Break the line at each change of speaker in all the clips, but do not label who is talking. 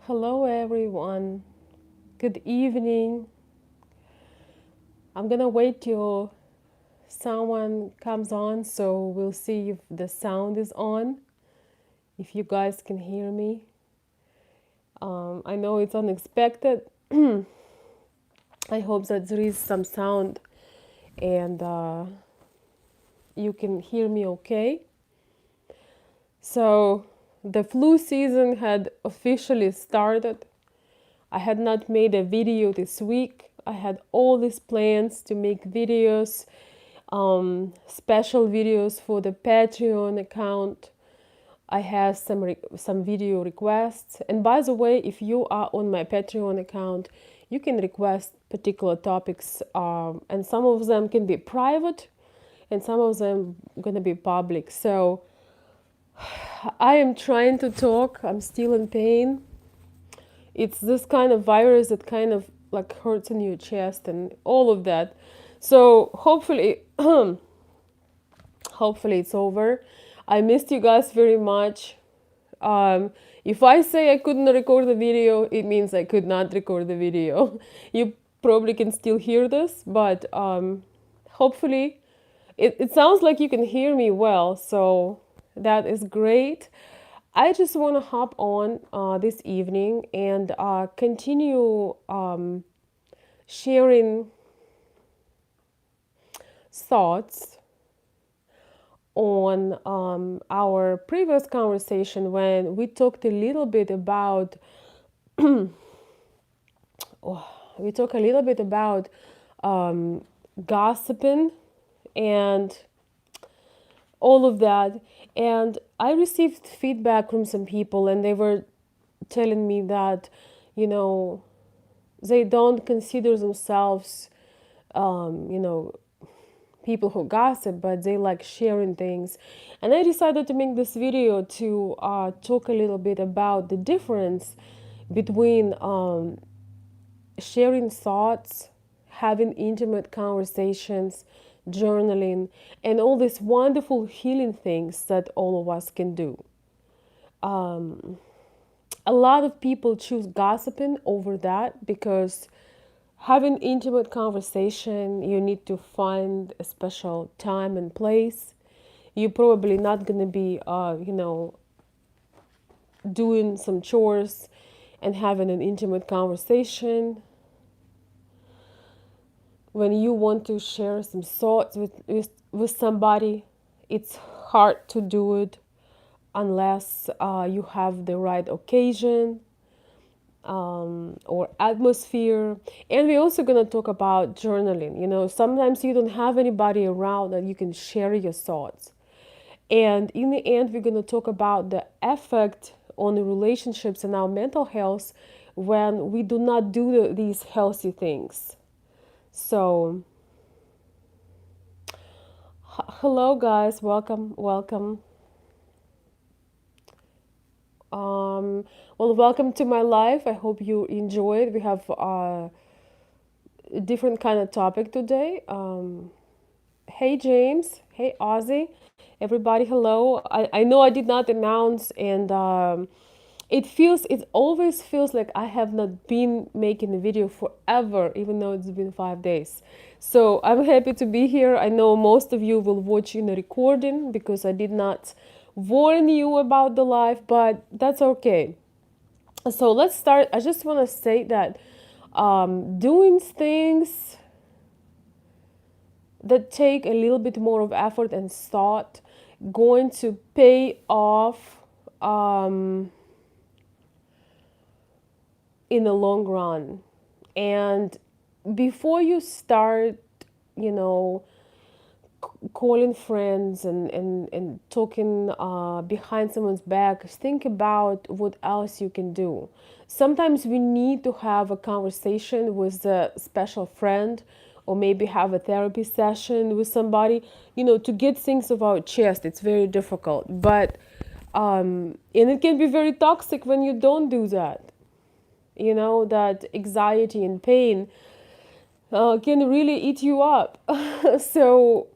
Hello, everyone. Good evening. I'm gonna wait till someone comes on so we'll see if the sound is on, if you guys can hear me. I know it's unexpected. I hope that there is some sound and you can hear me okay. So, the flu season had officially started. I had not made a video this week. I had all these plans to make videos, special videos for the Patreon account. I have some video requests. And by the way, if you are on my Patreon account, you can request particular topics, and some of them can be private, and some of them gonna be public. So I am trying to talk. I'm still in pain. It's this kind of virus that kind of like hurts in your chest and all of that. So hopefully, hopefully it's over. I missed you guys very much. If I say I couldn't record the video, it means I could not record the video. You probably can still hear this, but hopefully, it sounds like you can hear me well, so that is great. I just want to hop on this evening and continue sharing thoughts on our previous conversation when we talked a little bit about we talked a little bit about gossiping and all of that. And I received feedback from some people, and they were telling me that, you know, they don't consider themselves, you know, people who gossip, but they like sharing things. And I decided to make this video to talk a little bit about the difference between sharing thoughts, having intimate conversations, journaling, and all these wonderful healing things that all of us can do. A lot of people choose gossiping over that because having intimate conversation, you need to find a special time and place. You're probably not going to be, doing some chores and having an intimate conversation. When you want to share some thoughts with somebody, it's hard to do it unless you have the right occasion or atmosphere. And we're also going to talk about journaling. You know, sometimes you don't have anybody around that you can share your thoughts. And in the end, we're going to talk about the effect on the relationships and our mental health when we do not do these healthy things. So, hello, guys. Welcome, welcome. Well, welcome to my life. I hope you enjoyed. We have a different kind of topic today. Hey, James. Hey, Ozzy. Everybody, hello. I know I did not announce, and it always feels like I have not been making a video forever, even though it's been 5 days. So I'm happy to be here. I know most of you will watch in the recording because I did not warn you about the live, but that's okay. So let's start. I just want to say that doing things that take a little bit more of effort and thought going to pay off in the long run. And before you start, you know, calling friends and talking behind someone's back, think about what else you can do. Sometimes we need to have a conversation with a special friend or maybe have a therapy session with somebody, you know, to get things off our chest. It's very difficult. But, and it can be very toxic when you don't do that. You know, that anxiety and pain can really eat you up. So,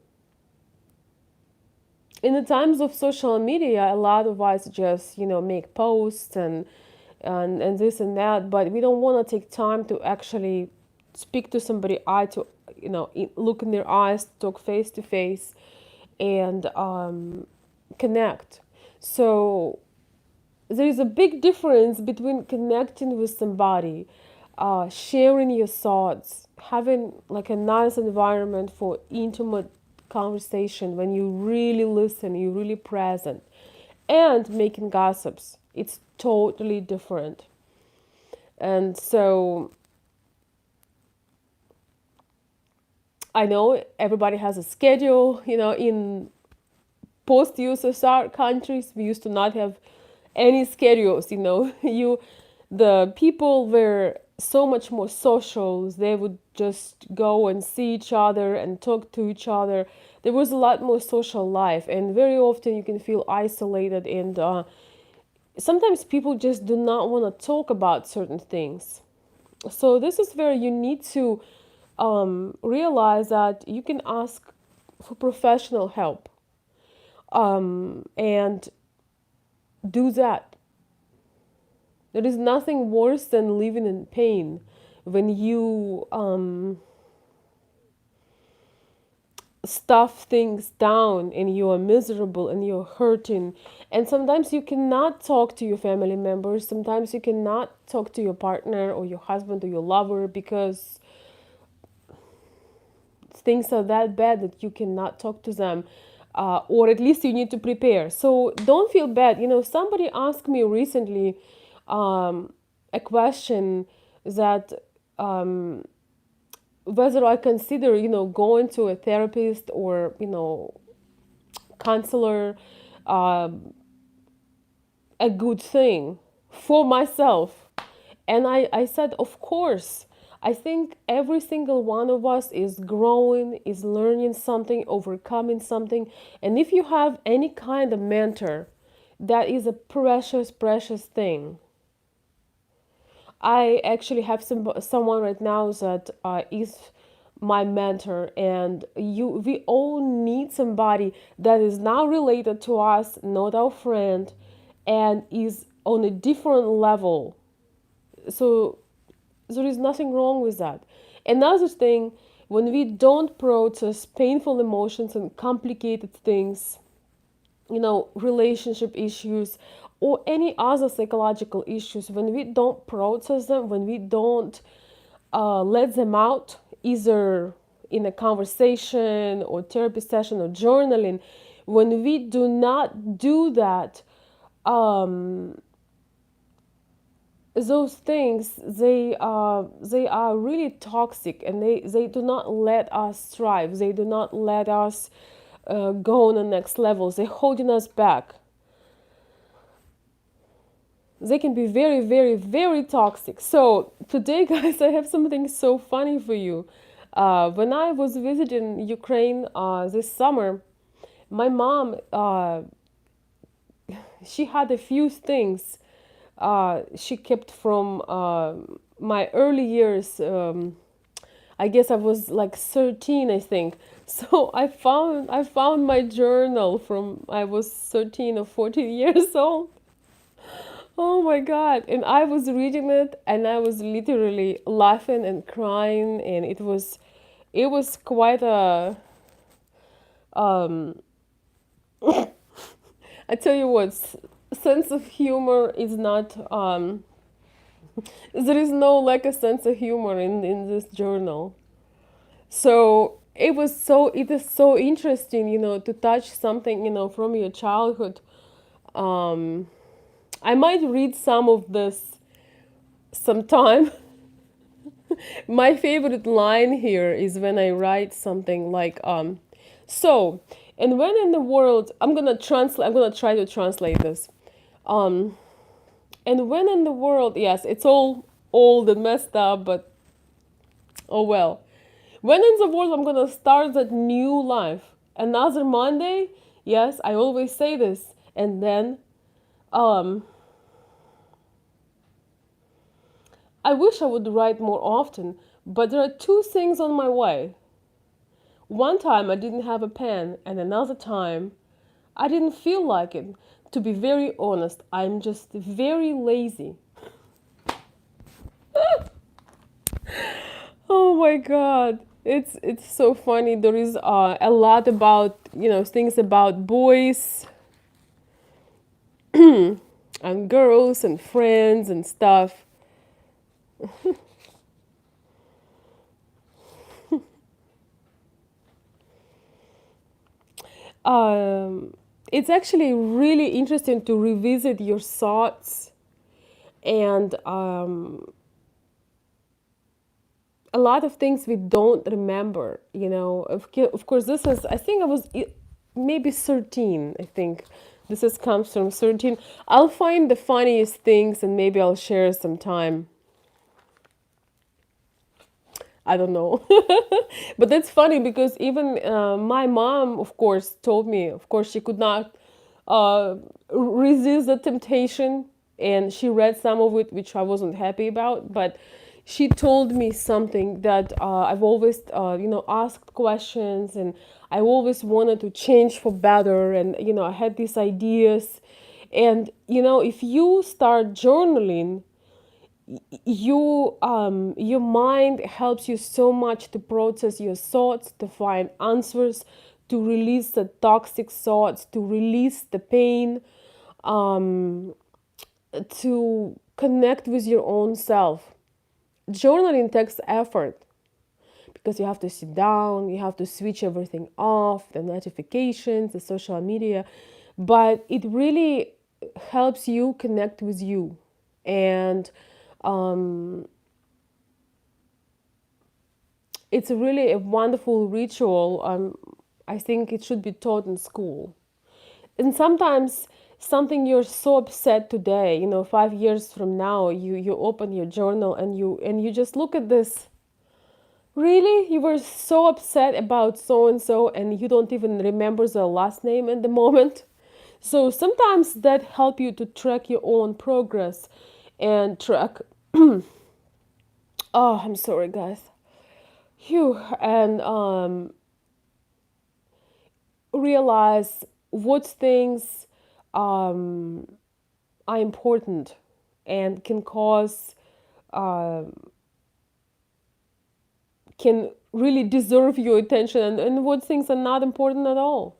in the times of social media, a lot of us just, you know, make posts and and this and that, but we don't want to take time to actually speak to somebody eye to, look in their eyes, talk face to face, and connect. So there is a big difference between connecting with somebody, sharing your thoughts, having like a nice environment for intimate conversation when you really listen, you're really present, and making gossips. It's totally different. And so I know everybody has a schedule, in post USSR countries, we used to not have any schedules, you the people were so much more social. They would just go and see each other and talk to each other. There was a lot more social life, and very often you can feel isolated, and sometimes people just do not want to talk about certain things. So this is where you need to realize that you can ask for professional help, and do that. There is nothing worse than living in pain when you stuff things down and you are miserable and you're hurting. And sometimes you cannot talk to your family members. Sometimes you cannot talk to your partner or your husband or your lover because things are that bad that you cannot talk to them. Or at least you need to prepare. So don't feel bad. Somebody asked me recently a question that whether I consider, going to a therapist or, counselor, a good thing for myself. And I said, of course. I think every single one of us is growing, is learning something, overcoming something. And if you have any kind of mentor, that is a precious, precious thing. I actually have someone right now that is my mentor, and we all need somebody that is not related to us, not our friend, and is on a different level. So there is nothing wrong with that. Another thing, when we don't process painful emotions and complicated things, relationship issues or any other psychological issues, when we don't process them, when we don't let them out, either in a conversation or therapy session or journaling, when we do not do that, those things, they are really toxic, and they do not let us thrive. They do not let us go on the next levels. They're holding us back. They can be very, very, very toxic. So today, guys, I have something so funny for you. When I was visiting Ukraine this summer, my mom, she had a few things she kept from my early years. I guess I was like 13, I think. So I found my journal from I was 13 or 14 years old. Oh my God. And I was reading it and I was literally laughing and crying, and it was quite a um I tell you what, sense of humor is not there is no like a sense of humor in this journal. So it is so interesting, to touch something, from your childhood. Um I might read some of this sometime. My favorite line here is when I write something like, so, and when in the world, I'm gonna try to translate this. Um, and when in the world, yes, it's all old and messed up, but oh well. When in the world I'm gonna start that new life? Another Monday? Yes, I always say this. And then, um, I wish I would write more often, but there are two things on my way. One time I didn't have a pen, and another time I didn't feel like it. To be very honest, I'm just very lazy. my God. It's so funny. There is a lot about, things about boys and girls and friends and stuff. Um, it's actually really interesting to revisit your thoughts and a lot of things we don't remember. Of course, this is, I think I was maybe 13, I think. This is comes from 13. I'll find the funniest things and maybe I'll share sometime. I don't know. But that's funny because even my mom, of course, told me, of course, she could not uh, resist the temptation. And she read some of it, which I wasn't happy about. But she told me something that I've always, asked questions and I always wanted to change for better. And, I had these ideas. And, if you start journaling, your mind helps you so much to process your thoughts, to find answers, to release the toxic thoughts, to release the pain, um, to connect with your own self. Journaling takes effort because you have to sit down, you have to switch everything off, the notifications, the social media, but it really helps you connect with you. And um, it's really a wonderful ritual. I think it should be taught in school. And sometimes something you're so upset today, 5 years from now, you open your journal and you just look at this. Really, you were so upset about so and you don't even remember the last name at the moment. So sometimes that help you to track your own progress and track. Oh, I'm sorry, guys. Phew. And realize what things um, are important and can cause can really deserve your attention, and what things are not important at all.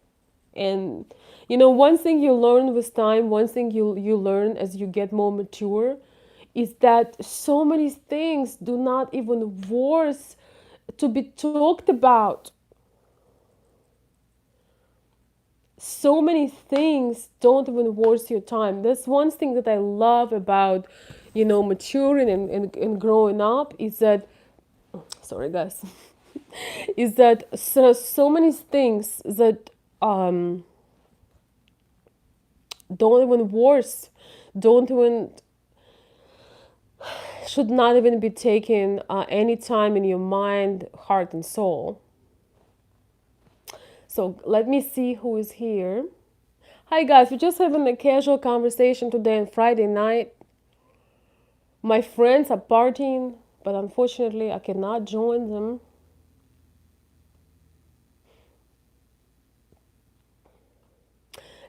And one thing you learn with time, one thing you learn as you get more mature, is that so many things do not even worth to be talked about. So many things don't even worth your time. That's one thing that I love about, maturing and growing up is that, sorry guys, is that so many things that don't even worth, don't even, should not even be taken any time in your mind, heart, and soul. So let me see who is here. Hi guys, we're just having a casual conversation today on Friday night. My friends are partying, but unfortunately I cannot join them.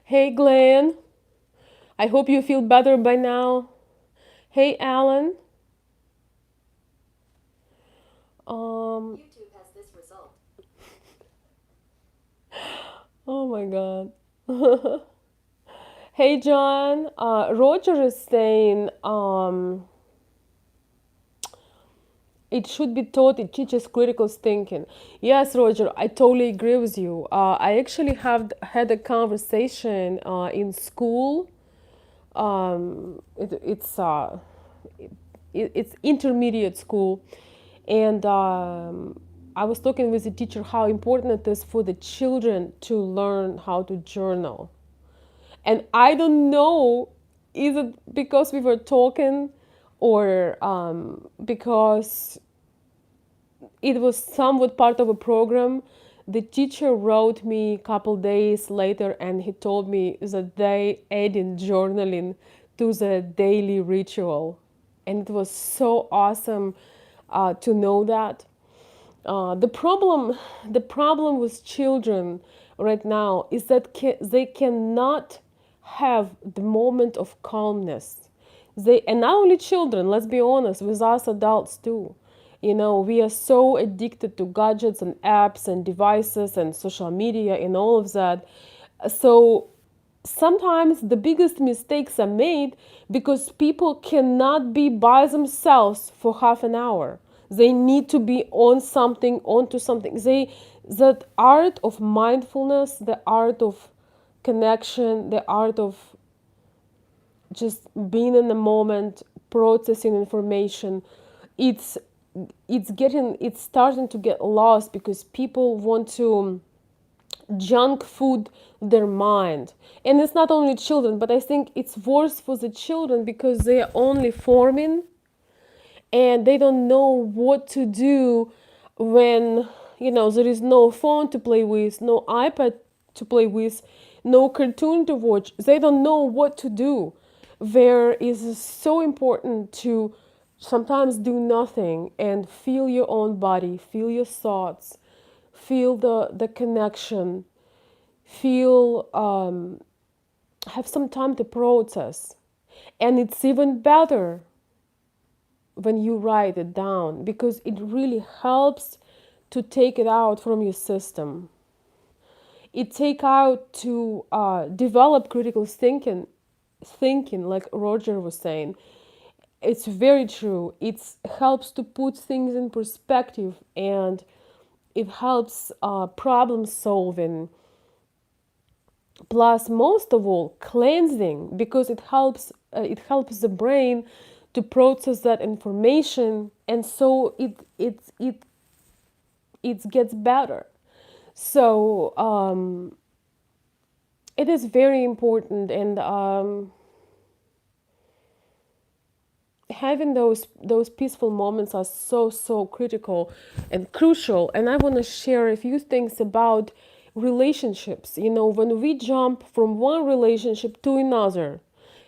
Hey Glenn, I hope you feel better by now. Hey Alan. YouTube has this result. Oh my god. Hey John, Roger is saying it should be taught, it teaches critical thinking. Yes, Roger, I totally agree with you. I actually have had a conversation in school. It's intermediate school, and I was talking with the teacher how important it is for the children to learn how to journal. And I don't know, is it because we were talking or because it was somewhat part of a program. The teacher wrote me a couple days later and he told me that they added journaling to the daily ritual. And it was so awesome to know that. The problem with children right now is that they cannot have the moment of calmness. And not only children, let's be honest, with us adults too. We are so addicted to gadgets and apps and devices and social media and all of that. So sometimes the biggest mistakes are made because people cannot be by themselves for half an hour. They need to be on something, onto something. That art of mindfulness, the art of connection, the art of just being in the moment, processing information, it's it's starting to get lost because people want to junk food their mind. And it's not only children, but I think it's worse for the children because they are only forming and they don't know what to do when there is no phone to play with, no iPad to play with, no cartoon to watch. They don't know what to do. There is so important to sometimes do nothing and feel your own body, feel your thoughts, feel the connection, feel have some time to process. And it's even better when you write it down because it really helps to take it out from your system. It take out to develop critical thinking, like Roger was saying. It's very true. It helps to put things in perspective, and it helps problem solving. Plus, most of all, cleansing, because it helps the brain to process that information, and so it gets better. So it is very important, and having those peaceful moments are so critical and crucial. And I want to share a few things about relationships. When we jump from one relationship to another,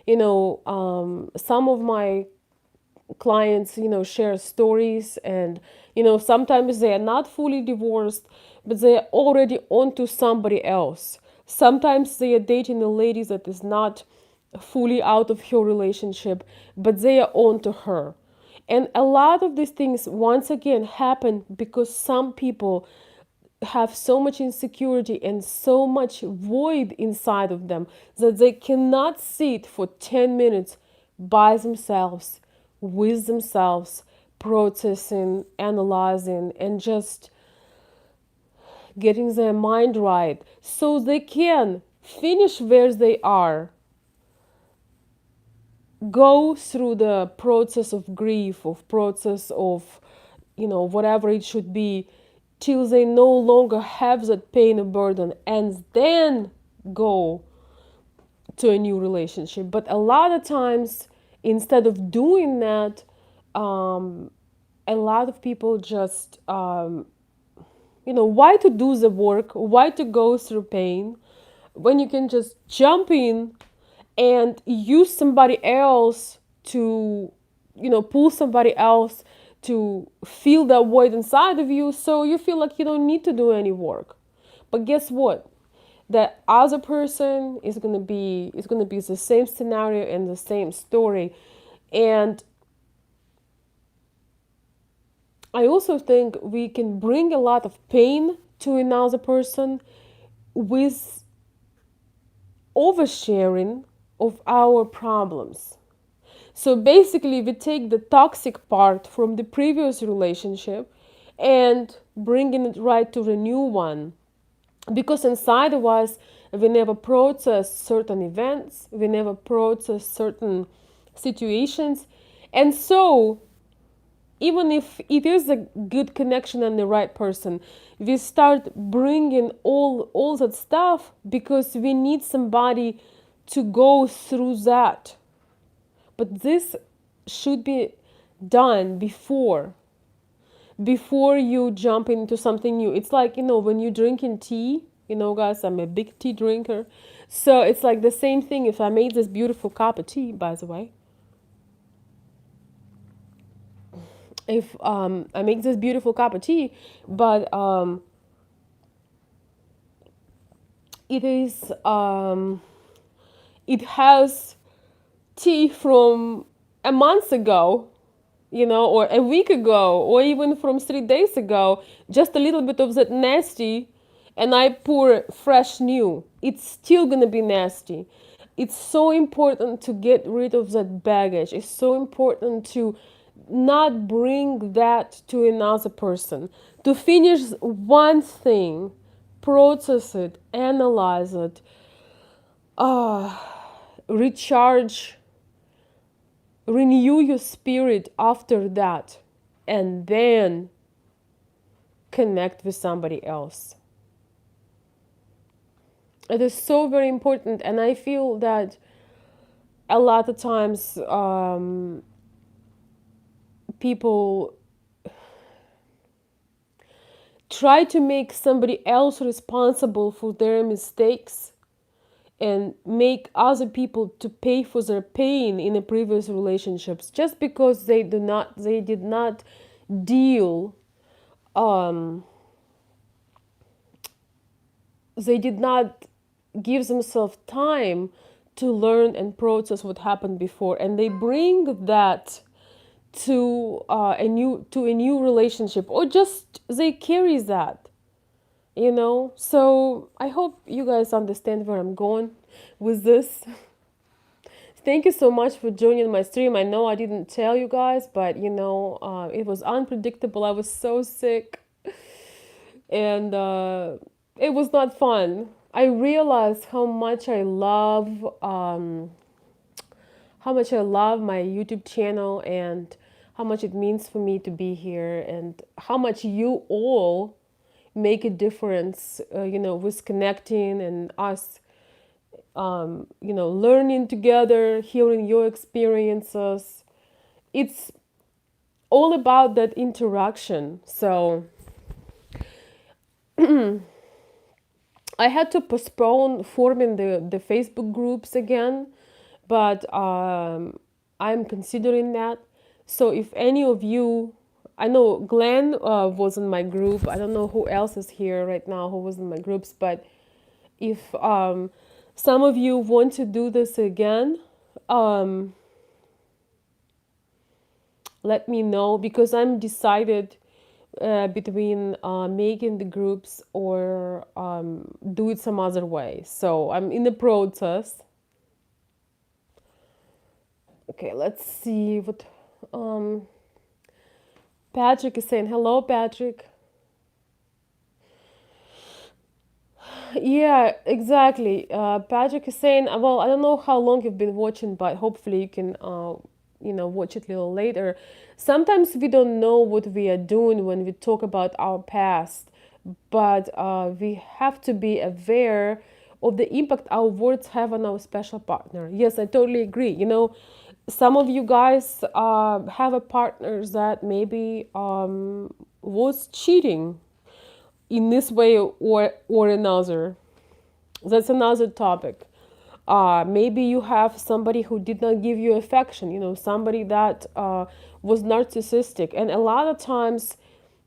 some of my clients share stories, and sometimes they are not fully divorced, but they are already onto somebody else. Sometimes they are dating a lady that is not fully out of her relationship, but they are onto her. And a lot of these things once again happen because some people have so much insecurity and so much void inside of them that they cannot sit for 10 minutes by themselves, with themselves, processing, analyzing, and just getting their mind right so they can finish where they are, go through the process of grief, of process of whatever it should be, till they no longer have that pain or burden, and then go to a new relationship. But a lot of times, instead of doing that, a lot of people just why to do the work, why to go through pain when you can just jump in and use somebody else to pull somebody else to fill that void inside of you, so you feel like you don't need to do any work. But guess what? That other person is going to be the same scenario and the same story. And I also think we can bring a lot of pain to another person with oversharing of our problems. So basically, we take the toxic part from the previous relationship and bringing it right to the new one. Because inside of us, we never process certain events, we never process certain situations. And so, even if it is a good connection and the right person, we start bringing all that stuff because we need somebody to go through that. But this should be done before you jump into something new. It's like, when you're drinking tea, guys, I'm a big tea drinker. So it's like the same thing. If I made this beautiful cup of tea, by the way, if I make this beautiful cup of tea, but it is it has tea from a month ago, or a week ago, or even from 3 days ago, just a little bit of that nasty, and I pour fresh new, it's still gonna be nasty. It's so important to get rid of that baggage. It's so important to not bring that to another person. To finish one thing, process it, analyze it, recharge, renew your spirit after that, and then connect with somebody else. It is so very important, and I feel that a lot of times people try to make somebody else responsible for their mistakes and make other people to pay for their pain in the previous relationships, just because they did not deal um, they did not give themselves time to learn and process what happened before, and they bring that to a new relationship, or just they carry that, so I hope you guys understand where I'm going with this. Thank you so much for joining my stream. I know I didn't tell you guys, but it was unpredictable. I was so sick, and it was not fun. I realized how much I love my YouTube channel, and how much it means for me to be here, and how much you all make a difference, with connecting and us, learning together, hearing your experiences. It's all about that interaction. So I had to postpone forming the Facebook groups again, but I'm considering that. So if any of you, I know Glenn was in my group. I don't know who else is here right now who was in my groups, but if some of you want to do this again, um, let me know, because I'm decided between making the groups or do it some other way. So I'm in the process. Okay, let's see what um, Patrick is saying. Hello, Patrick. Yeah, exactly. Patrick is saying, well, I don't know how long you've been watching, but hopefully you can, watch it a little later. Sometimes we don't know what we are doing when we talk about our past, but we have to be aware of the impact our words have on our special partner. Yes, I totally agree. Some of you guys have a partner that maybe was cheating in this way or another. That's another topic. Maybe you have somebody who did not give you affection, somebody that was narcissistic. And a lot of times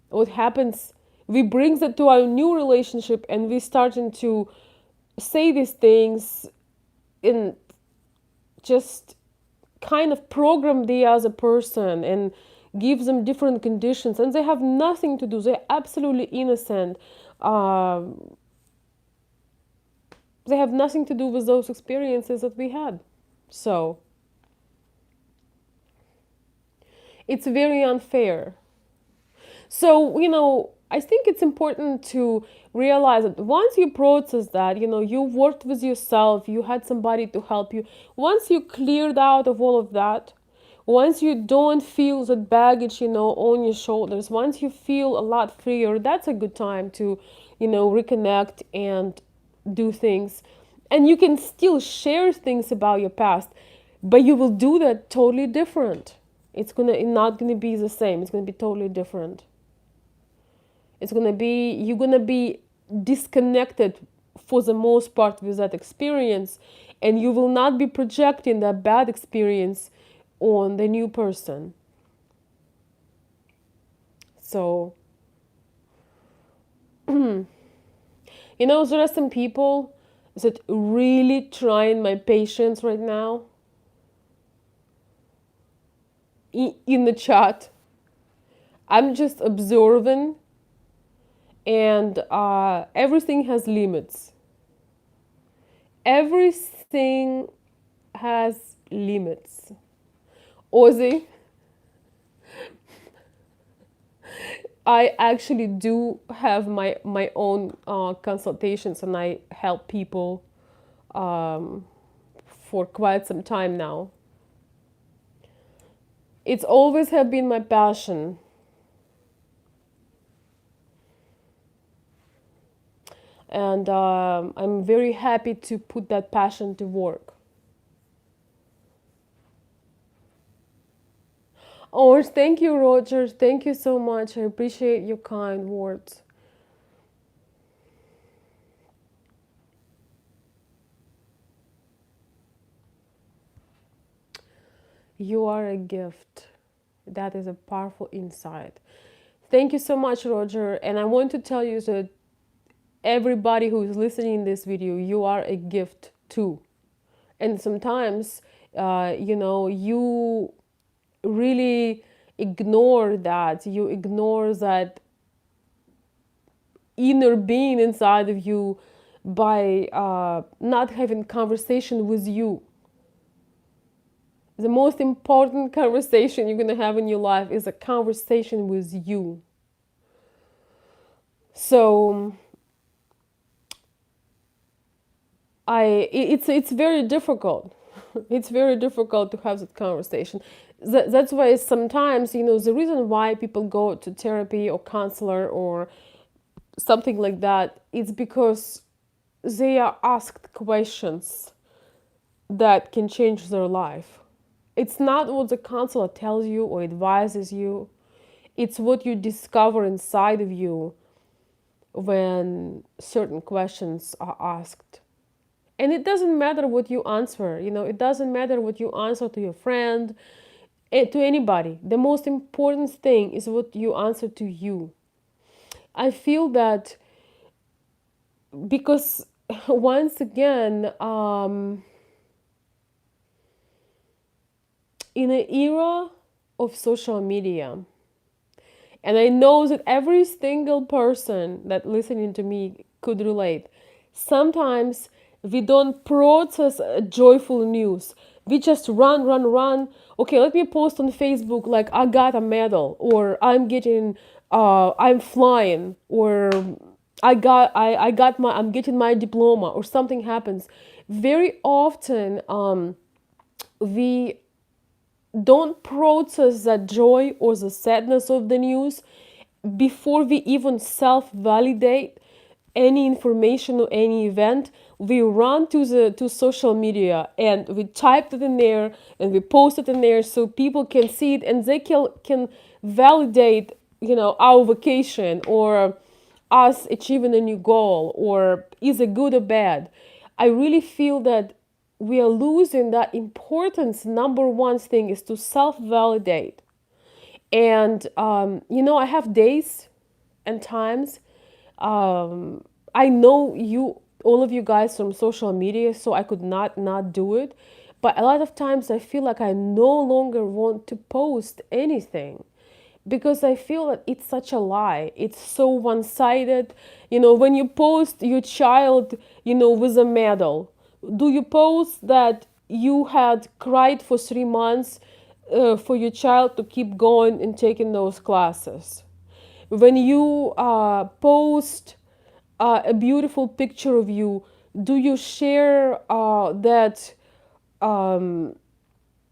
what happens, we bring that to our new relationship, and we starting to say these things and just kind of program the other person and give them different conditions, and they have nothing to do. They're absolutely innocent. They have nothing to do with those experiences that we had. So it's very unfair. So, I think it's important to realize that once you process that, you worked with yourself, you had somebody to help you, once you cleared out of all of that, once you don't feel that baggage, on your shoulders, once you feel a lot freer, that's a good time to, reconnect and do things. And you can still share things about your past, but you will do that totally different. It's not gonna be the same. It's gonna be totally different. You're gonna be disconnected for the most part with that experience, and you will not be projecting that bad experience on the new person. So, there are some people that really trying my patience right now. in the chat. I'm just observing, and everything has limits. Everything has limits. Ozzy, I actually do have my own consultations, and I help people um, for quite some time now. It's always have been my passion, and I'm very happy to put that passion to work. Oh, thank you, Roger. Thank you so much. I appreciate your kind words. You are a gift. That is a powerful insight. Thank you so much, Roger. And I want to tell you that everybody who is listening in this video, you are a gift too. And sometimes, you really ignore that. You ignore that inner being inside of you by not having conversation with you. The most important conversation you're going to have in your life is a conversation with you. So it's very difficult. It's very difficult to have that conversation. That's why sometimes, the reason why people go to therapy or counselor or something like that, it's because they are asked questions that can change their life. It's not what the counselor tells you or advises you, it's what you discover inside of you when certain questions are asked. And it doesn't matter what you answer, it doesn't matter what you answer to your friend, to anybody. The most important thing is what you answer to you. I feel that because once again, in an era of social media, and I know that every single person that listening to me could relate, sometimes we don't process joyful news. We just run, run, run. Okay, let me post on Facebook like I got a medal, or I'm flying, or I'm getting my diploma, or something happens. Very often, we don't process that joy or the sadness of the news before we even self-validate any information or any event. We run to social media and we type it in there and we post it in there so people can see it and they can validate, our vacation or us achieving a new goal, or is it good or bad. I really feel that we are losing that importance. Number one thing is to self-validate. And I have days and times, I know you, all of you guys, from social media, so I could not do it, but a lot of times I feel like I no longer want to post anything because I feel that it's such a lie. It's so one-sided. When you post your child, with a medal, do you post that you had cried for 3 months for your child to keep going and taking those classes? When you post a beautiful picture of you, do you share that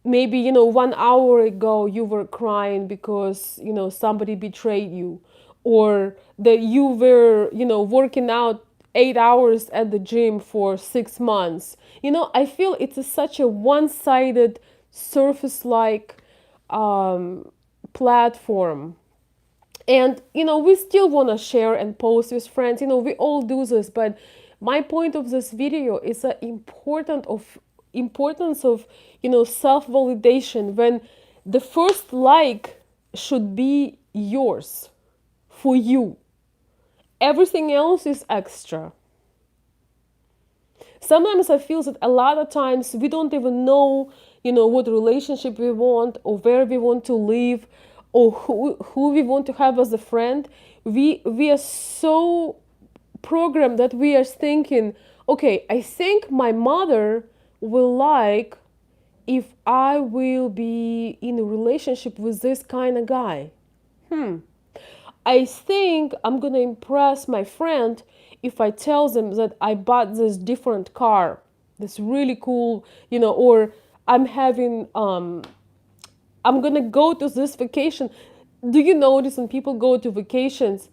maybe 1 hour ago you were crying because somebody betrayed you, or that you were working out 8 hours at the gym for 6 months? I feel it's such a one-sided, surface like platform. And we still want to share and post with friends. We all do this, but my point of this video is the importance of self-validation, when the first like should be yours, for you. Everything else is extra. Sometimes I feel that a lot of times we don't even know what relationship we want, or where we want to live, or who we want to have as a friend. We are so programmed that we are thinking, okay, I think my mother will like if I will be in a relationship with this kind of guy. I think I'm gonna impress my friend if I tell them that I bought this different car, this really cool, or I'm having I'm gonna go to this vacation. Do you notice when people go to vacations,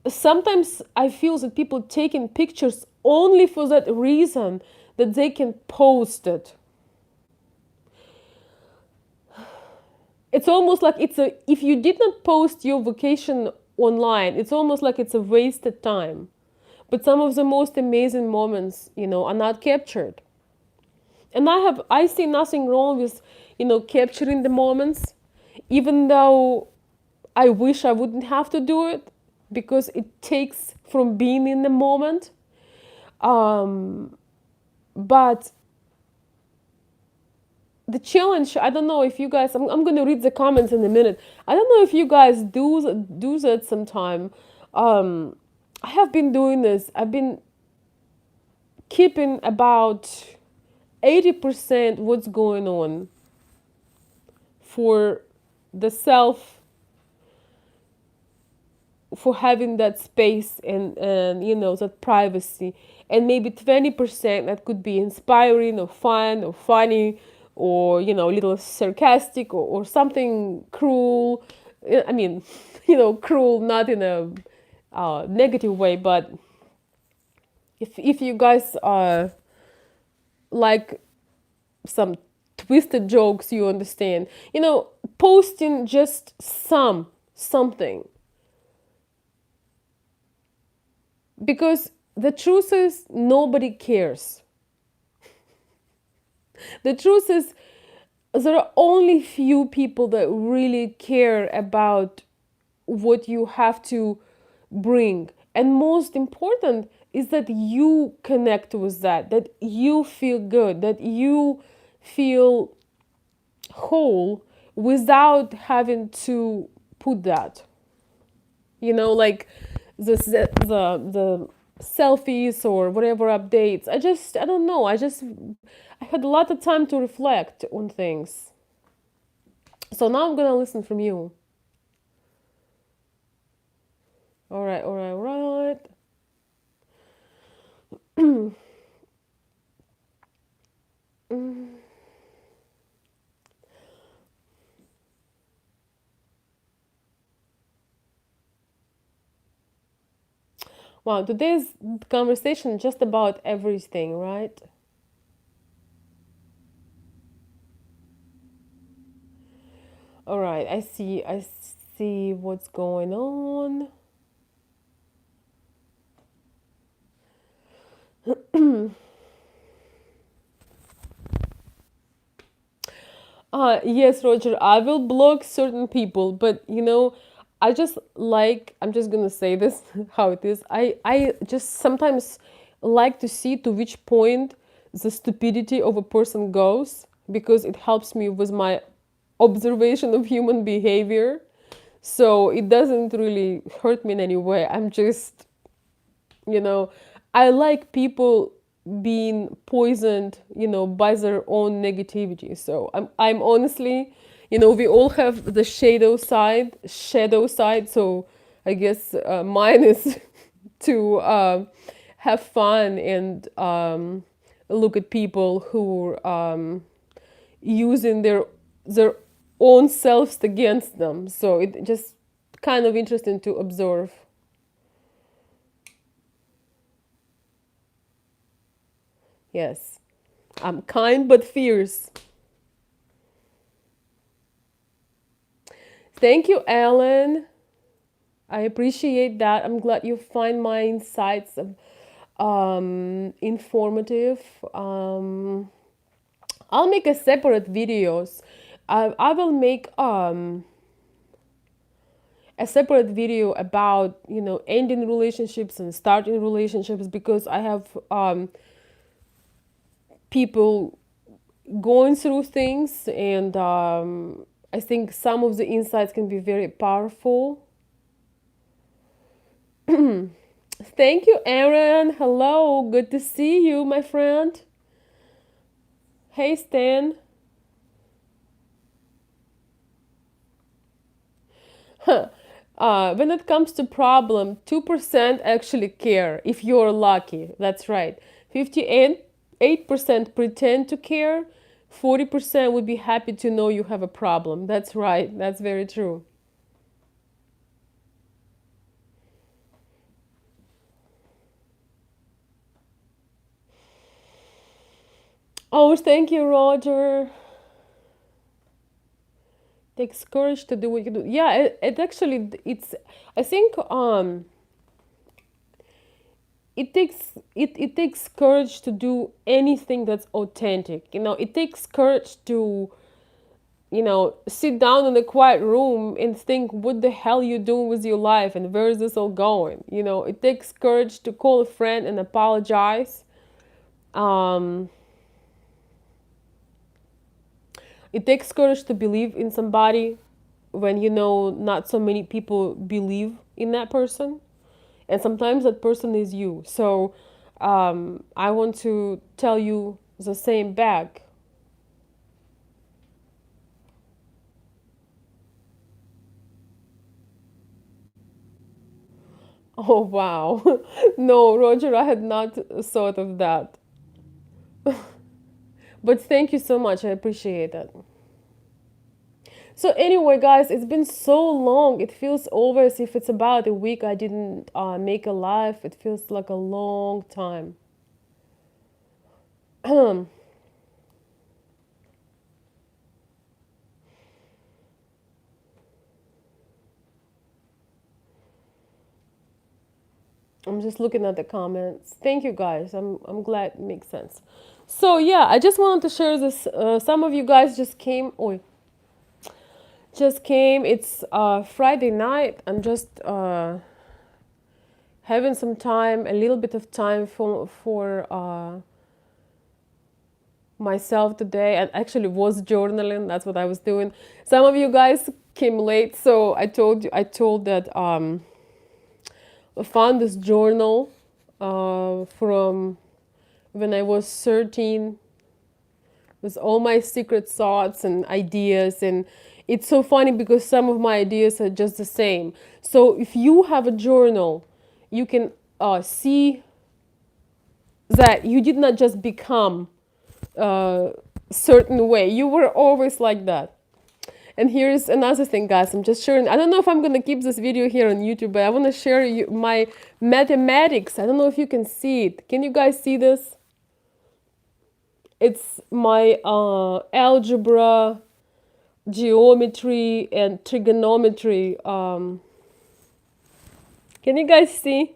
sometimes I feel that people taking pictures only for that reason that they can post it. It's almost like if you did not post your vacation online, it's almost like it's a wasted time. But some of the most amazing moments, are not captured. And I see nothing wrong with, capturing the moments, even though I wish I wouldn't have to do it, because it takes from being in the moment. Um, but the challenge, I don't know if you guys, I'm going to read the comments in a minute. I don't know if you guys do that sometime. um I have been doing this. I've been keeping about 80% what's going on for the self, for having that space and that privacy, and maybe 20% that could be inspiring or fun or funny, or a little sarcastic, or something cruel. I mean, cruel not in a negative way, but if you guys like some twisted jokes, you understand, posting just something, because the truth is nobody cares. The truth is there are only few people that really care about what you have to bring. And most important is that you connect with that you feel good, that you feel whole without having to put that. Like the selfies or whatever updates. I don't know. I had a lot of time to reflect on things. So now I'm gonna listen from you. All right, all right, all right. Wow, today's conversation just about everything, right? All right, I see what's going on. Yes, Roger, I will block certain people, but I'm just gonna say this how it is. I just sometimes like to see to which point the stupidity of a person goes, because it helps me with my observation of human behavior. So it doesn't really hurt me in any way. I'm just, you know, I like people being poisoned, by their own negativity. So I'm honestly, we all have the shadow side. So I guess mine is to have fun and look at people who are using their own selves against them. So it just kind of interesting to observe. Yes. I'm kind but fierce. Thank you, Alan. I appreciate that. I'm glad you find my insights informative. I'll make a separate videos. I will make a separate video about ending relationships and starting relationships, because I have people going through things, and I think some of the insights can be very powerful. Thank you, Aaron. Hello, good to see you, my friend. Hey, Stan. When it comes to problem, 2% actually care if you're lucky. That's right. 58% pretend to care. 40% would be happy to know you have a problem. That's right. That's very true. Oh, thank you, Roger. Takes courage to do what you do. Yeah, it actually it's. I think it takes courage to do anything that's authentic. It takes courage to sit down in a quiet room and think what the hell you doing with your life and where is this all going. It takes courage to call a friend and apologize. um it takes courage to believe in somebody when not so many people believe in that person, and sometimes that person is you. So I want to tell you the same back. Oh, wow. No, Roger, I had not thought of that. But thank you so much. I appreciate that. So anyway, guys, it's been so long. It feels over as if it's about a week I didn't make a live. It feels like a long time. I'm just looking at the comments. Thank you, guys. I'm glad it makes sense. So yeah, I just wanted to share this. Some of you guys just came. Oh, just came. It's Friday night. I'm just having some time, a little bit of time for myself today. And actually was journaling. That's what I was doing. Some of you guys came late, so I told that I found this journal from when I was 13, with all my secret thoughts and ideas. And it's so funny because some of my ideas are just the same. So if you have a journal, you can see that you did not just become a certain way. You were always like that. And here's another thing, guys. I'm just sharing. I don't know if I'm going to keep this video here on YouTube, but I want to share my mathematics. I don't know if you can see it. Can you guys see this? It's my algebra, geometry, and trigonometry. Can you guys see?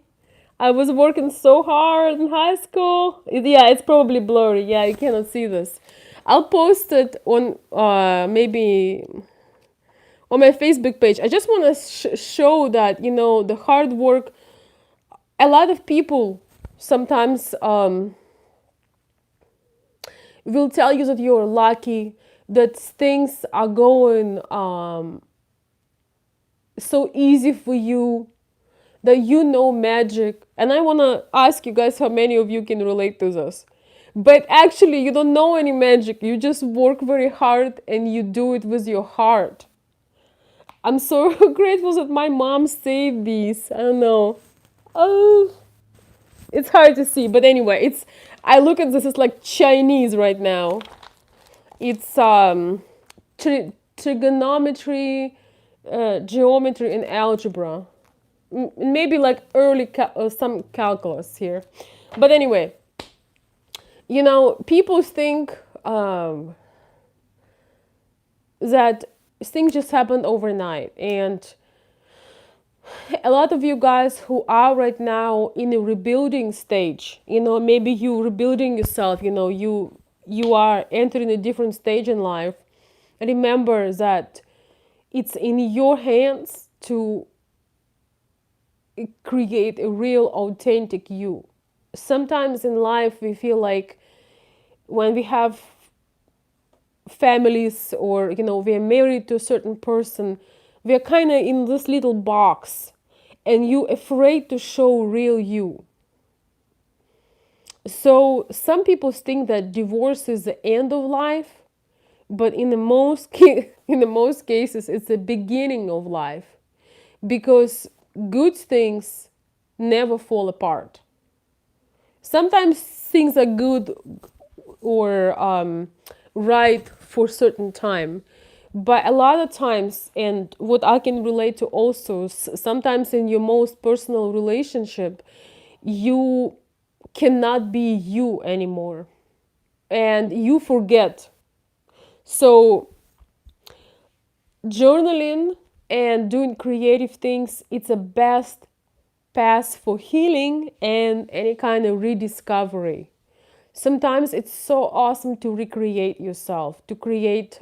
I was working so hard in high school. Yeah, it's probably blurry. Yeah, you cannot see this. I'll post it on maybe on my Facebook page. I just want to show that the hard work. A lot of people sometimes will tell you that you're lucky, that things are going so easy for you, that magic. And I want to ask you guys how many of you can relate to this. But actually, you don't know any magic. You just work very hard and you do it with your heart. I'm so grateful that my mom saved these. I don't know. Oh, it's hard to see, but anyway, I look at this as like Chinese right now. It's trigonometry, geometry, and algebra. Maybe like early some calculus here, but anyway, people think that things just happened overnight, and a lot of you guys who are right now in a rebuilding stage, maybe you rebuilding yourself, you are entering a different stage in life. Remember that it's in your hands to create a real authentic you. Sometimes in life we feel like when we have families, or we are married to a certain person, we are kind of in this little box, and you afraid to show real you. So some people think that divorce is the end of life, but in the most in the most cases it's the beginning of life, because good things never fall apart. Sometimes things are good or right for certain time, but a lot of times, and what I can relate to also, sometimes in your most personal relationship, you cannot be you anymore, and you forget. So journaling and doing creative things, it's a best path for healing and any kind of rediscovery. Sometimes it's so awesome to recreate yourself, to create.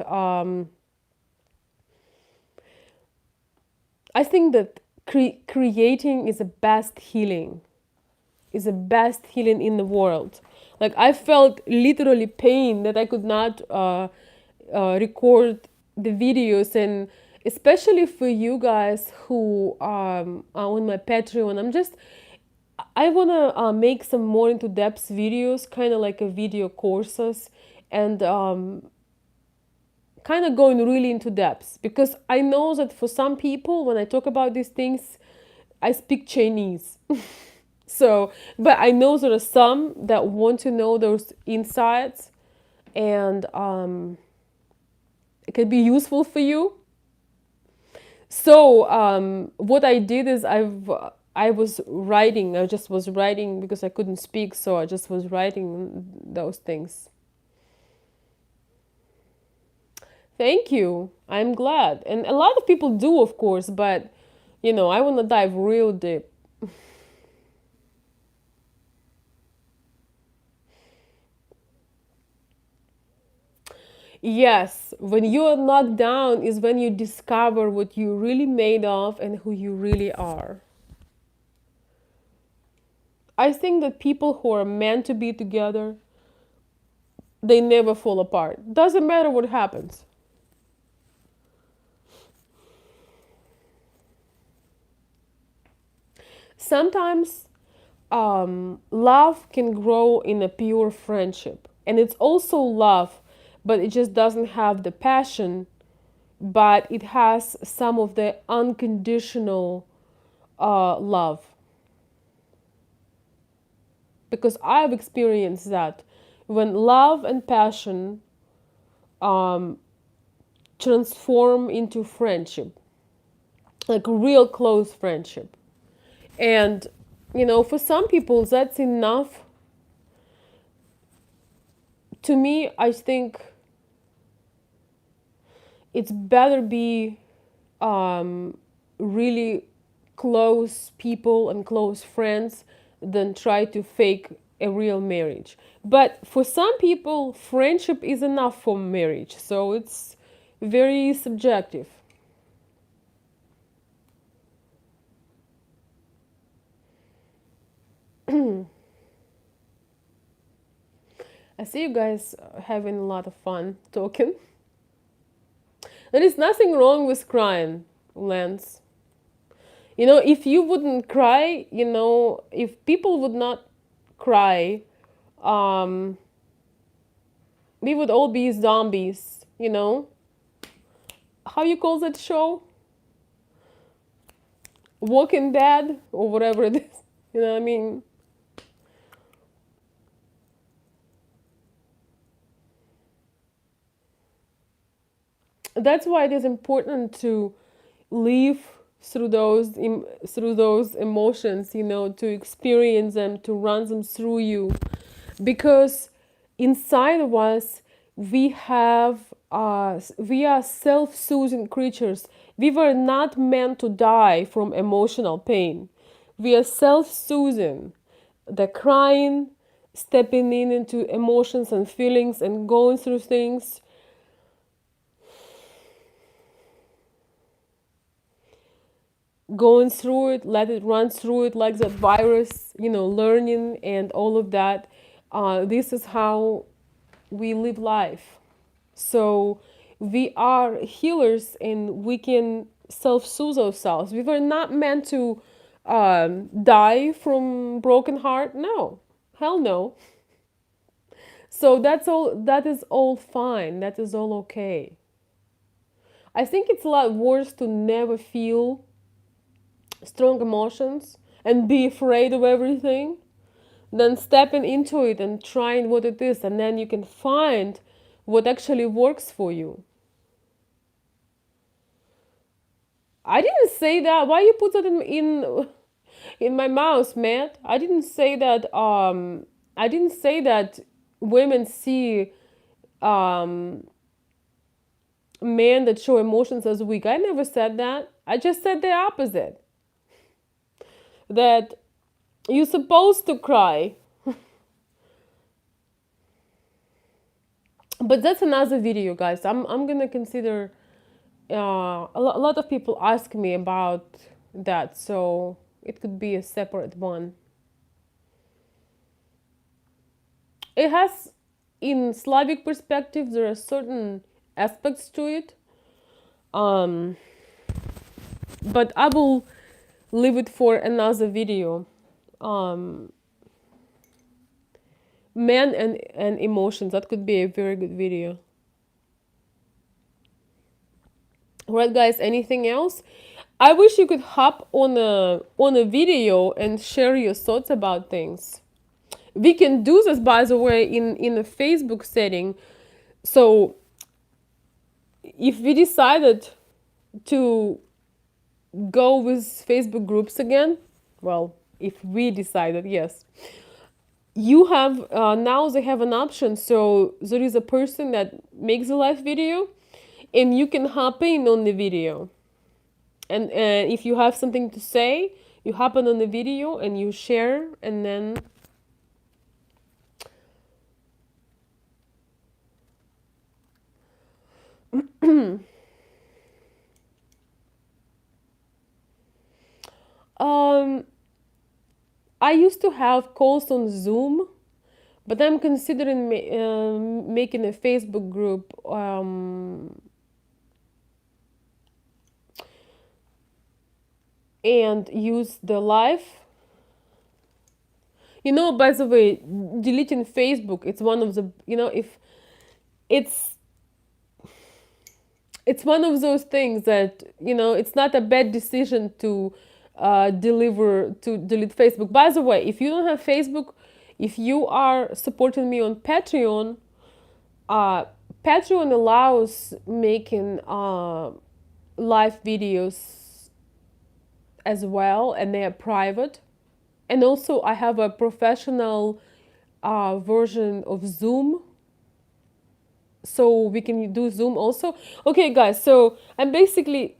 I think that creating is the best healing, is the best healing in the world. Like, I felt literally pain that I could not record the videos, and especially for you guys who are on my Patreon, I wanna make some more into depth videos, kind of like a video courses, and kind of going really into depth, because I know that for some people, when I talk about these things, I speak Chinese. So, but I know there are some that want to know those insights, and it could be useful for you. So, what I did is I was writing. I just was writing because I couldn't speak, so I just was writing those things. Thank you. I'm glad, and a lot of people do, of course, but I want to dive real deep. Yes, when you are knocked down is when you discover what you really made of and who you really are. I think that people who are meant to be together, they never fall apart. Doesn't matter what happens. Sometimes love can grow in a pure friendship, and it's also love, but it just doesn't have the passion, but it has some of the unconditional love. Because I've experienced that when love and passion um, transform into friendship, like real close friendship. And, for some people, that's enough. To me, I think it's better be really close people and close friends than try to fake a real marriage. But for some people, friendship is enough for marriage. So it's very subjective. I see you guys having a lot of fun talking. There is nothing wrong with crying, Lance. If you wouldn't cry, if people would not cry, um, we would all be zombies. How you call that show? Walking Dead or whatever it is. You know what I mean? That's why it is important to live through those emotions, to experience them, to run them through you, because inside of us we are self-soothing creatures. We were not meant to die from emotional pain. We are self-soothing. The crying, stepping into emotions and feelings and going through things, going through it, let it run through it like that virus, learning and all of that. This is how we live life. So we are healers and we can self-soothe ourselves. We were not meant to die from broken heart. No, hell no. So that's all. That is all fine. That is all okay. I think it's a lot worse to never feel strong emotions and be afraid of everything than stepping into it and trying what it is, and then you can find what actually works for you. I didn't say that. Why you put that in my mouth, Matt? I didn't say that. I didn't say that women see um men that show emotions as weak. I never said that. I just said the opposite. That you're supposed to cry. But that's another video, guys. I'm gonna consider. A lot of people ask me about that, so it could be a separate one. It has, in Slavic perspective, there are certain aspects to it. Um, but I will leave it for another video. Um, Men and emotions. That could be a very good video. Right, guys? Anything else? I wish you could hop on a video and share your thoughts about things. We can do this, by the way, in a Facebook setting. So if we decided to go with Facebook groups again, well, if we decided, yes, you have now they have an option. So there is a person that makes a live video, and you can hop in on the video. And if you have something to say, you hop in on the video and you share, and then um, I used to have calls on Zoom, but I'm considering making a Facebook group and use the live. By the way, deleting Facebook, it's one of the, if it's it's one of those things that, it's not a bad decision to delete Facebook. By the way, if you don't have Facebook, if you are supporting me on Patreon, uh, Patreon allows making live videos as well, and they are private. And also, I have a professional version of Zoom, so we can do Zoom also. Okay, guys, so I'm basically,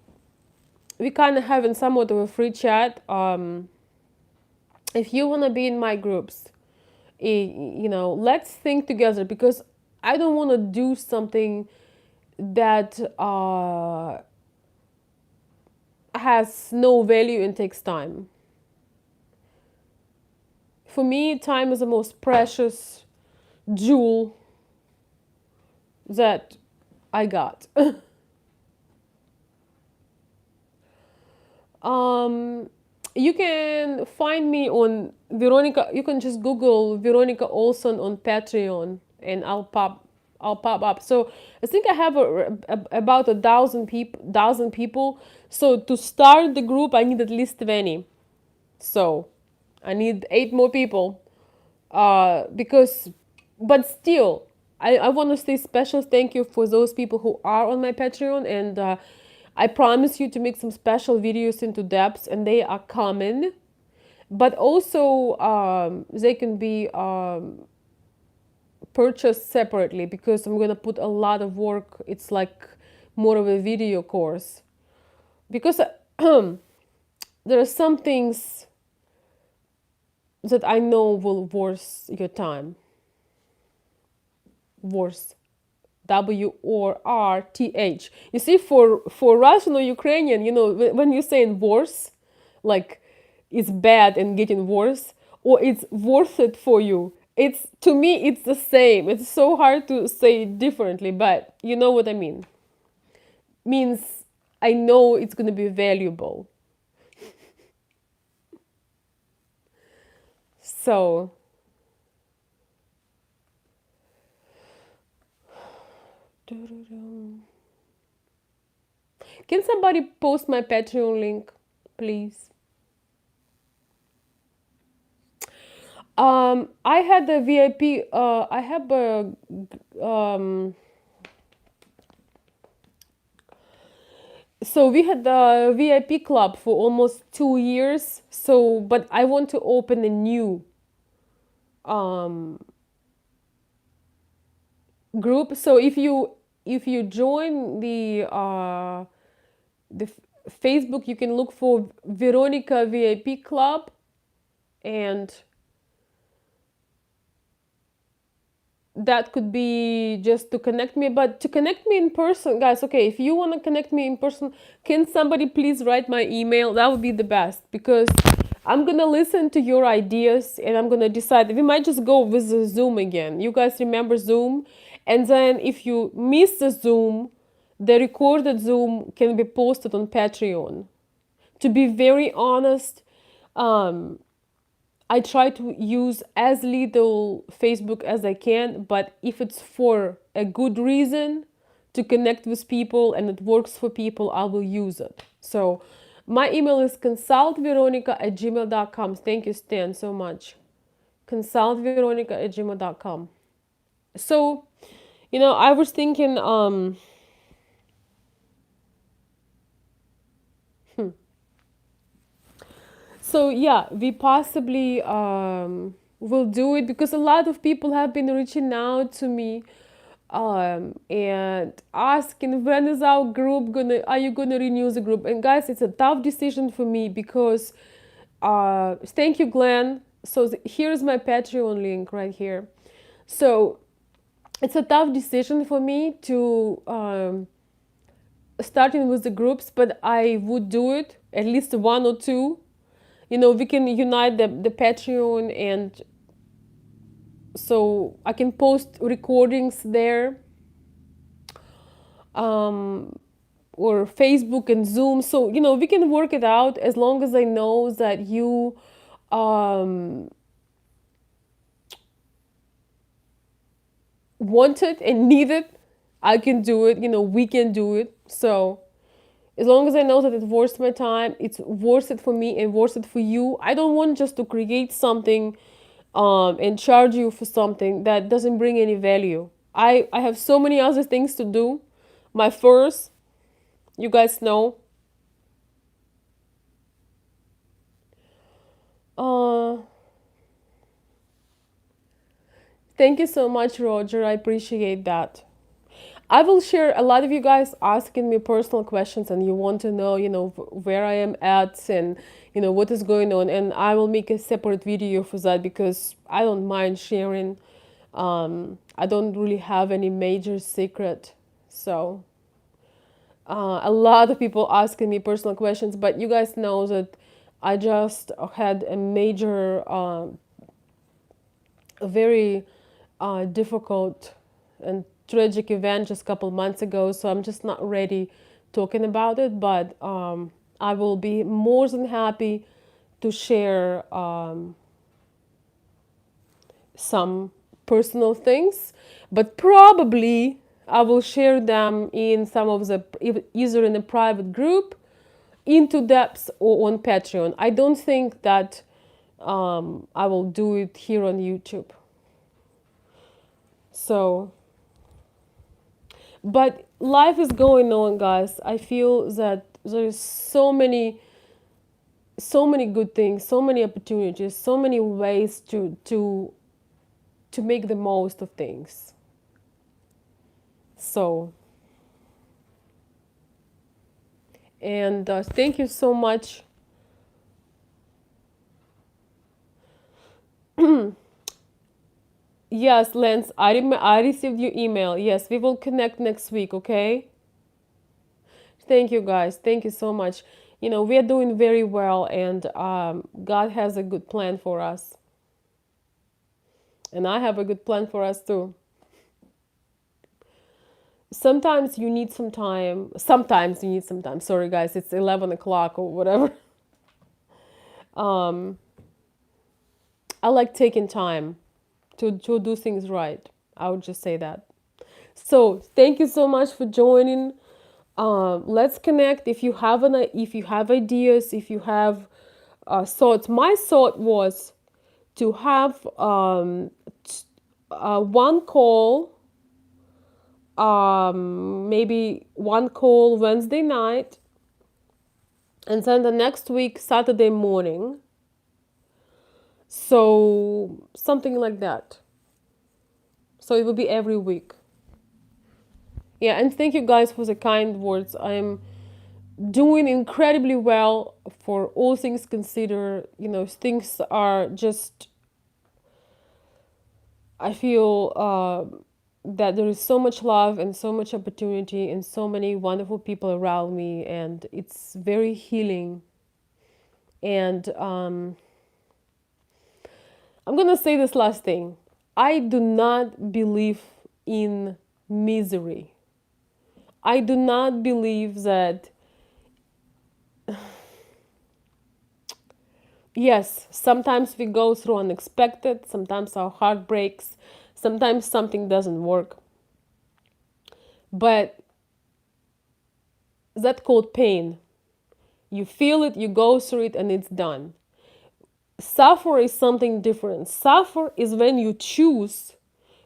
we kind of having somewhat of a free chat. If you want to be in my groups, let's think together, because I don't want to do something that has no value and takes time. For me, time is the most precious jewel that I got. um, you can find me on Veronica. You can just Google Veronica Olson on Patreon, and I'll pop up. So I think I have about 1,000 people. So to start the group, I need at least 20. So I need 8 more people. Because, but still, I want to say special thank you for those people who are on my Patreon, and I promise you to make some special videos into depths, and they are coming. But also, they can be purchased separately, because I'm gonna put a lot of work. It's like more of a video course, because there are some things that I know will worth your time. Worth. WORTH. You see, for Russian or Ukrainian, when you're saying worse, like it's bad and getting worse, or it's worth it for you, It's, to me, it's the same. It's so hard to say it differently, but you know what I mean. Means I know it's going to be valuable. So, can somebody post my Patreon link, please? I had a VIP. I have a so we had the VIP club for almost 2 years. So, but I want to open a new um group. So if you join the Facebook, you can look for Veronica VIP Club, and that could be just to connect me. But to connect me in person, guys, okay, if you want to connect me in person, can somebody please write my email? That would be the best, because I'm gonna listen to your ideas and I'm gonna decide. We might just go with the Zoom again. You guys remember Zoom? And then if you miss the Zoom, the recorded Zoom can be posted on Patreon. To be very honest, um, I try to use as little Facebook as I can, but if it's for a good reason to connect with people and it works for people, I will use it. So my email is consultveronica@gmail.com. Thank you, Stan, so much. Consultveronica@gmail.com. So, I was thinking, so yeah, we possibly will do it, because a lot of people have been reaching out to me and asking, when is our group gonna, are you gonna renew the group? And guys, it's a tough decision for me, because thank you, Glenn. So here's my Patreon link right here. So it's a tough decision for me to starting with the groups, but I would do it, at least one or two. We can unite the Patreon, and so I can post recordings there, um, or Facebook and Zoom. So, we can work it out, as long as I know that you um, want it and need it. I can do it, we can do it. So, as long as I know that it's worth my time, it's worth it for me and worth it for you. I don't want just to create something and charge you for something that doesn't bring any value. I have so many other things to do. My first, you guys know. Uh, Thank you so much, Roger. I appreciate that. I will share, a lot of you guys asking me personal questions, and you want to know, where I am at, and what is going on, and I will make a separate video for that, because I don't mind sharing. I don't really have any major secret. So a lot of people asking me personal questions, but you guys know that I just had a major, a very difficult and tragic event just a couple months ago, so I'm just not ready talking about it. But I will be more than happy to share some personal things, but probably I will share them in some of the, either in a private group, into depth, or on Patreon. I don't think that I will do it here on YouTube. So, but life is going on, guys. I feel that there's so many good things, so many opportunities, so many ways to make the most of things. So, and thank you so much. Yes, Lance, I received your email. Yes, we will connect next week, okay? Thank you, guys. Thank you so much. We are doing very well, and God has a good plan for us. And I have a good plan for us too. Sometimes you need some time. Sometimes you need some time. Sorry, guys, it's 11 o'clock or whatever. Um, I like taking time to do things right. I would just say that. So thank you so much for joining. Let's connect. If you have ideas, if you have thoughts. My thought was to have one call, maybe one call Wednesday night, and then the next week Saturday morning. So something like that. So it will be every week. Yeah, and thank you guys for the kind words. I'm doing incredibly well for all things considered. You know, things are just, I feel that there is so much love and so much opportunity and so many wonderful people around me, and it's very healing. And I'm gonna say this last thing. I do not believe in misery. I do not believe that, yes, sometimes we go through unexpected, sometimes our heart breaks, sometimes something doesn't work. But that's called pain. You feel it, you go through it, and it's done. Suffer is something different. Suffer is when you choose,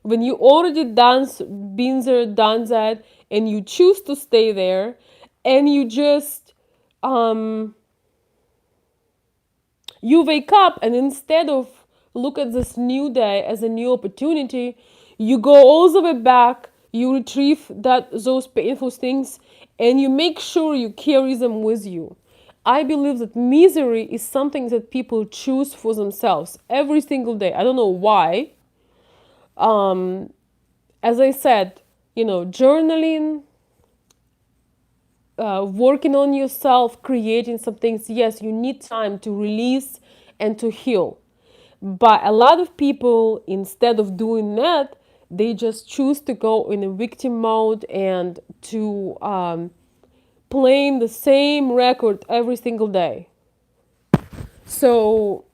when you already been there, done that, and you choose to stay there, and you just you wake up, and instead of look at this new day as a new opportunity, you go all the way back, you retrieve those painful things, and you make sure you carry them with you. I believe that misery is something that people choose for themselves every single day. I don't know why. As I said, journaling, working on yourself, creating some things. Yes, you need time to release and to heal. But a lot of people, instead of doing that, they just choose to go in a victim mode and to playing the same record every single day. So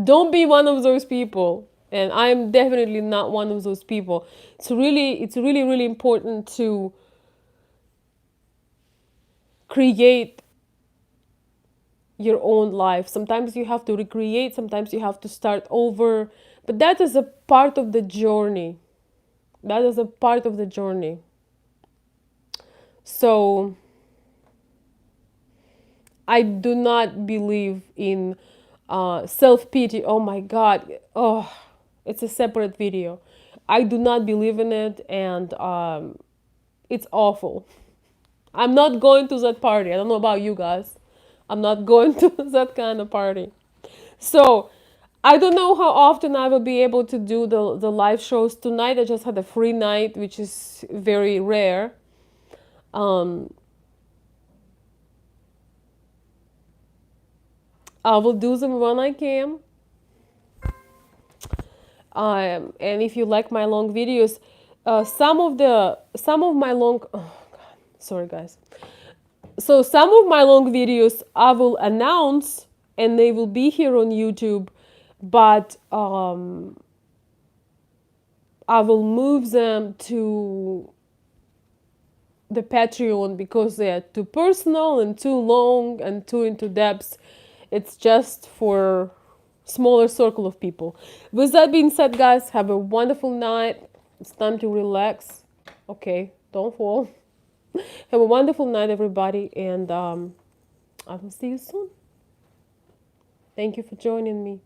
don't be one of those people. And I'm definitely not one of those people. It's really, really important to create your own life. Sometimes you have to recreate, sometimes you have to start over. But that is a part of the journey. That is a part of the journey. So I do not believe in self-pity. Oh my God. Oh, it's a separate video. I do not believe in it, and it's awful. I'm not going to that party. I don't know about you guys. I'm not going to that kind of party. So I don't know how often I will be able to do the live shows. Tonight I just had a free night, which is very rare. Um, I will do them when I can. And if you like my long videos, some of my long, oh God, sorry guys. So some of my long videos I will announce, and they will be here on YouTube, but I will move them to the Patreon because they are too personal and too long and too into depth. It's just for smaller circle of people. With that being said, guys, have a wonderful night. It's time to relax. Okay, don't fall. Have a wonderful night, everybody, and I will see you soon. Thank you for joining me.